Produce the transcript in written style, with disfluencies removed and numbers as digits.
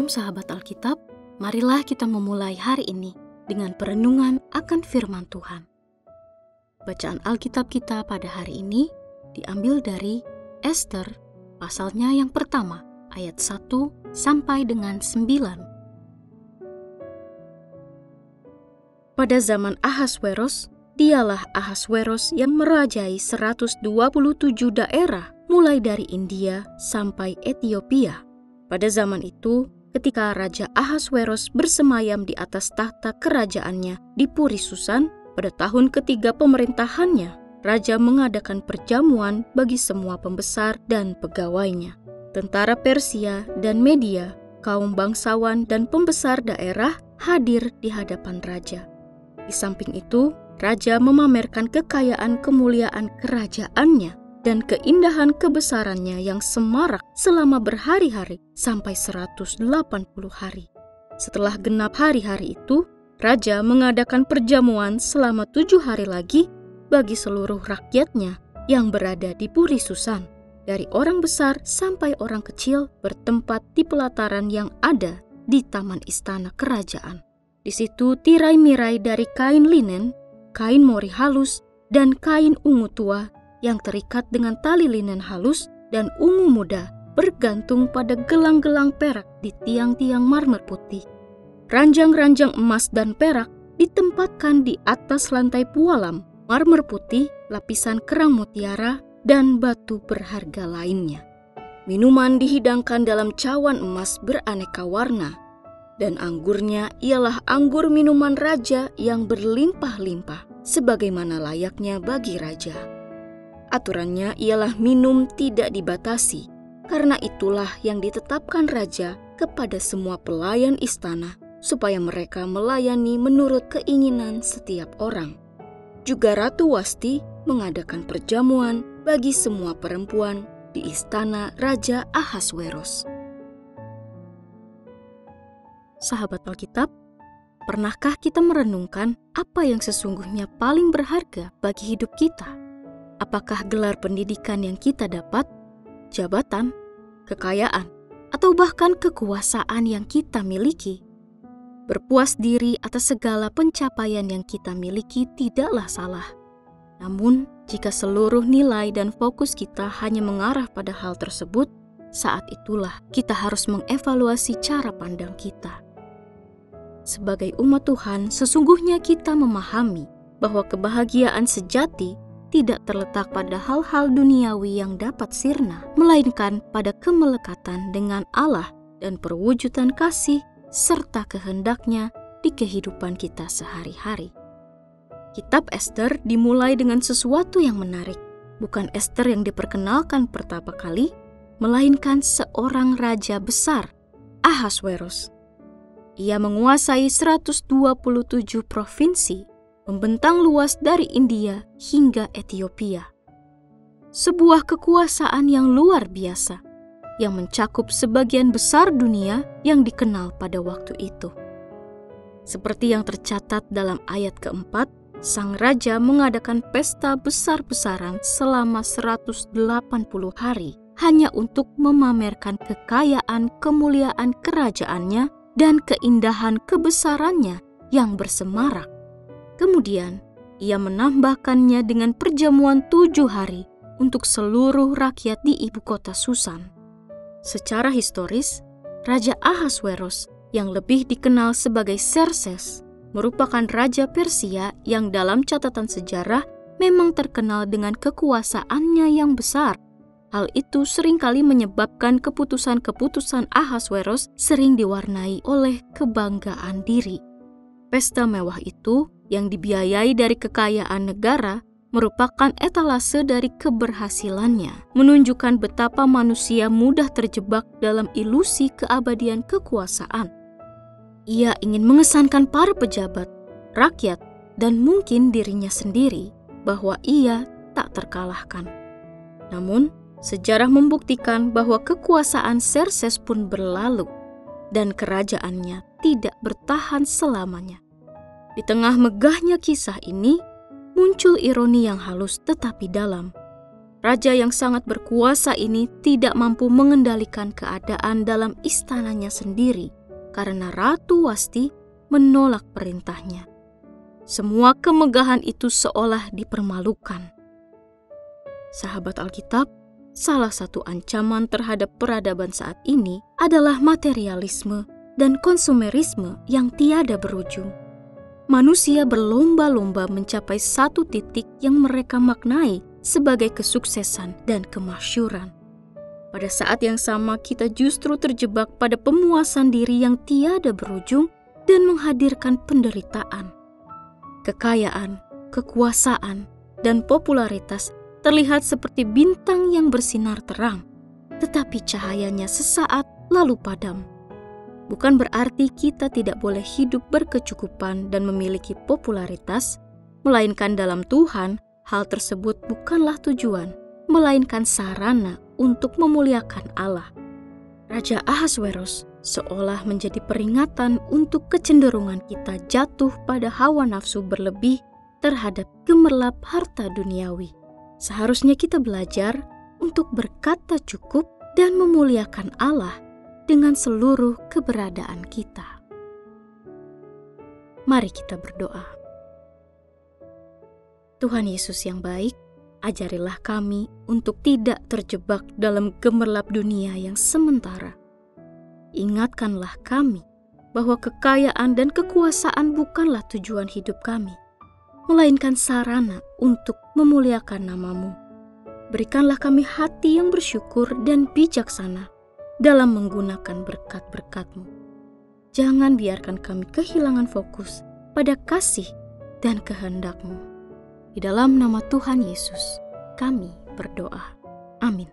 Shalom sahabat Alkitab, marilah kita memulai hari ini dengan perenungan akan firman Tuhan. Bacaan Alkitab kita pada hari ini diambil dari Ester, pasalnya yang pertama, ayat 1 sampai dengan 9. Pada zaman Ahasweros, dialah Ahasweros yang merajai 127 daerah mulai dari India sampai Ethiopia. Pada zaman itu, ketika Raja Ahasweros bersemayam di atas tahta kerajaannya di Puri Susan, pada tahun ketiga pemerintahannya, Raja mengadakan perjamuan bagi semua pembesar dan pegawainya. Tentara Persia dan Media, kaum bangsawan dan pembesar daerah hadir di hadapan Raja. Di samping itu, Raja memamerkan kekayaan kemuliaan kerajaannya dan keindahan kebesarannya yang semarak selama berhari-hari sampai 180 hari. Setelah genap hari-hari itu, Raja mengadakan perjamuan selama 7 hari lagi bagi seluruh rakyatnya yang berada di Puri Susan, dari orang besar sampai orang kecil bertempat di pelataran yang ada di taman istana kerajaan. Di situ tirai-mirai dari kain linen, kain mori halus, dan kain ungu tua yang terikat dengan tali linen halus dan ungu muda bergantung pada gelang-gelang perak di tiang-tiang marmer putih. Ranjang-ranjang emas dan perak ditempatkan di atas lantai pualam, marmer putih, lapisan kerang mutiara, dan batu berharga lainnya. Minuman dihidangkan dalam cawan emas beraneka warna, dan anggurnya ialah anggur minuman raja yang berlimpah-limpah, sebagaimana layaknya bagi raja. Aturannya ialah minum tidak dibatasi, karena itulah yang ditetapkan raja kepada semua pelayan istana, supaya mereka melayani menurut keinginan setiap orang. Juga Ratu Wasti mengadakan perjamuan bagi semua perempuan di istana Raja Ahasweros. Sahabat Alkitab, pernahkah kita merenungkan apa yang sesungguhnya paling berharga bagi hidup kita? Apakah gelar pendidikan yang kita dapat, jabatan, kekayaan, atau bahkan kekuasaan yang kita miliki? Berpuas diri atas segala pencapaian yang kita miliki tidaklah salah. Namun, jika seluruh nilai dan fokus kita hanya mengarah pada hal tersebut, saat itulah kita harus mengevaluasi cara pandang kita. Sebagai umat Tuhan, sesungguhnya kita memahami bahwa kebahagiaan sejati tidak terletak pada hal-hal duniawi yang dapat sirna, melainkan pada kemelekatan dengan Allah dan perwujudan kasih serta kehendaknya di kehidupan kita sehari-hari. Kitab Ester dimulai dengan sesuatu yang menarik. Bukan Ester yang diperkenalkan pertama kali, melainkan seorang raja besar, Ahasweros. Ia menguasai 127 provinsi, membentang luas dari India hingga Ethiopia. Sebuah kekuasaan yang luar biasa, yang mencakup sebagian besar dunia yang dikenal pada waktu itu. Seperti yang tercatat dalam ayat keempat, sang raja mengadakan pesta besar-besaran selama 180 hari, hanya untuk memamerkan kekayaan kemuliaan kerajaannya dan keindahan kebesarannya yang bersemarak. Kemudian, ia menambahkannya dengan perjamuan 7 hari untuk seluruh rakyat di ibu kota Susan. Secara historis, Raja Ahasweros yang lebih dikenal sebagai Xerxes merupakan Raja Persia yang dalam catatan sejarah memang terkenal dengan kekuasaannya yang besar. Hal itu seringkali menyebabkan keputusan-keputusan Ahasweros sering diwarnai oleh kebanggaan diri. Pesta mewah itu yang dibiayai dari kekayaan negara merupakan etalase dari keberhasilannya, menunjukkan betapa manusia mudah terjebak dalam ilusi keabadian kekuasaan. Ia ingin mengesankan para pejabat, rakyat, dan mungkin dirinya sendiri bahwa ia tak terkalahkan. Namun, sejarah membuktikan bahwa kekuasaan Xerxes pun berlalu dan kerajaannya tidak bertahan selamanya. Di tengah megahnya kisah ini, muncul ironi yang halus tetapi dalam. Raja yang sangat berkuasa ini tidak mampu mengendalikan keadaan dalam istananya sendiri karena Ratu Wasti menolak perintahnya. Semua kemegahan itu seolah dipermalukan. Sahabat Alkitab, salah satu ancaman terhadap peradaban saat ini adalah materialisme dan konsumerisme yang tiada berujung. Manusia berlomba-lomba mencapai satu titik yang mereka maknai sebagai kesuksesan dan kemasyhuran. Pada saat yang sama, kita justru terjebak pada pemuasan diri yang tiada berujung dan menghadirkan penderitaan. Kekayaan, kekuasaan, dan popularitas terlihat seperti bintang yang bersinar terang, tetapi cahayanya sesaat lalu padam. Bukan berarti kita tidak boleh hidup berkecukupan dan memiliki popularitas, melainkan dalam Tuhan, hal tersebut bukanlah tujuan, melainkan sarana untuk memuliakan Allah. Raja Ahasweros seolah menjadi peringatan untuk kecenderungan kita jatuh pada hawa nafsu berlebih terhadap gemerlap harta duniawi. Seharusnya kita belajar untuk berkata cukup dan memuliakan Allah dengan seluruh keberadaan kita. Mari kita berdoa. Tuhan Yesus yang baik, ajarilah kami untuk tidak terjebak dalam gemerlap dunia yang sementara. Ingatkanlah kami bahwa kekayaan dan kekuasaan bukanlah tujuan hidup kami, melainkan sarana untuk memuliakan nama-Mu. Berikanlah kami hati yang bersyukur dan bijaksana dalam menggunakan berkat-berkat-Mu. Jangan biarkan kami kehilangan fokus pada kasih dan kehendak-Mu. Di dalam nama Tuhan Yesus, kami berdoa. Amin.